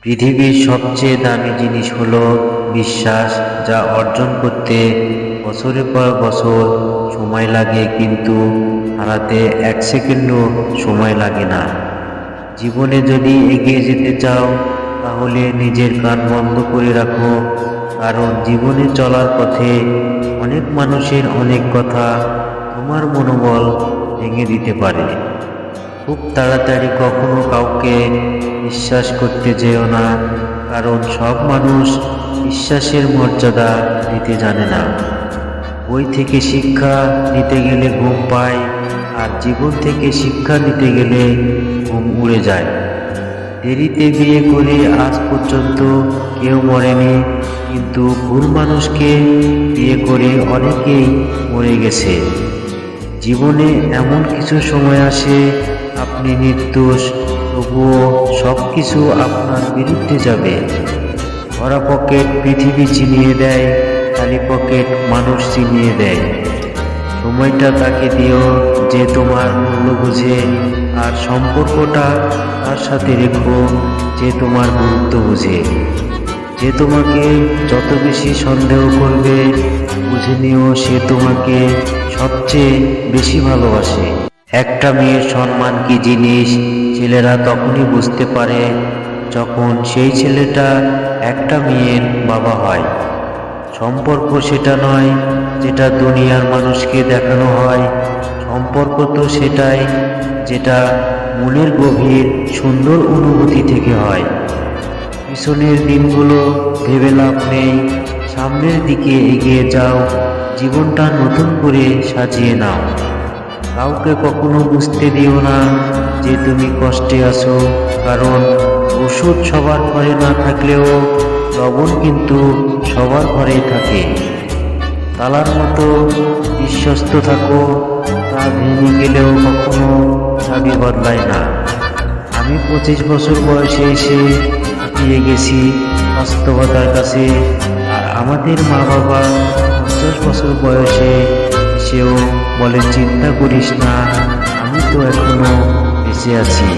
পৃথিবীর সবচেয়ে দামি জিনিস হলো বিশ্বাস, যা অর্জন করতে বছরের পর বছর সময় লাগে, কিন্তু হারাতে এক সেকেন্ডও সময় লাগে না। জীবনে যদি এগিয়ে যেতে চাও, তাহলে নিজের কান বন্ধ করে রাখো, কারণ জীবনে চলার পথে অনেক মানুষের অনেক কথা তোমার মনোবল ভেঙে দিতে পারে। খুব তাড়াতাড়ি কখনো কাউকে বিশ্বাস করতে যেও না, কারণ সব মানুষ বিশ্বাসের মর্যাদা দিতে জানে না। বই থেকে শিক্ষা নিতে গেলে ঘুম পায়, আর জীবন থেকে শিক্ষা নিতে গেলে ঘুম উড়ে যায়। দেরিতে বিয়ে করে আজ পর্যন্ত কেউ মরেনি, কিন্তু ভুল মানুষকে বিয়ে করে অনেকেই মরে গেছে। জীবনে এমন কিছু সময় আসে, আপনি নির্দোষ, তবুও সব কিছু আপনার বিরুদ্ধে যাবে। ভরা পকেট পৃথিবী চিনিয়ে দেয়, খালি পকেট মানুষ চিনিয়ে দেয়। সময়টা তাকে দিও যে তোমার মূল্য বুঝে, আর সম্পর্কটা তার সাথে রেখো যে তোমার গুরুত্ব বুঝে। যে তোমাকে যত বেশি সন্দেহ করবে, বুঝে নিও সে তোমাকে সবচেয়ে বেশি ভালোবাসে। একটা মেয়ের সম্মান কি জিনিস ছেলেরা তখনই বুঝতে পারে, যখন সেই ছেলেটা একটা মেয়ের বাবা হয়। সম্পর্ক সেটা নয় যেটা দুনিয়ার মানুষকে দেখানো হয়, সম্পর্ক তো সেটাই যেটা মনের গভীর সুন্দর অনুভূতি থেকে হয়। পিছনের দিনগুলো ভেবে লাভ নেই, সামনের দিকে এগিয়ে যাও, জীবনটা নতুন করে সাজিয়ে নাও। কাউকে কখনো বুঝতে দিও না যে তুমি কষ্টে আছো, কারণ ওষুধ সবার ঘরে না থাকলেও লবণ কিন্তু সবার ঘরে থাকে। তালার মতো বিশ্বস্ত থাকো, তা ভেঙে গেলেও কখনো চাবি বদলায় না। আমি 25 বছর বয়সে এসে হাঁপিয়ে গেছি বাস্তবতার কাছে, আর আমাদের মা বাবা 50 বছর বয়সে সেও বলে চিন্তা করিস না, আমি তো এখনো বেঁচে আছি।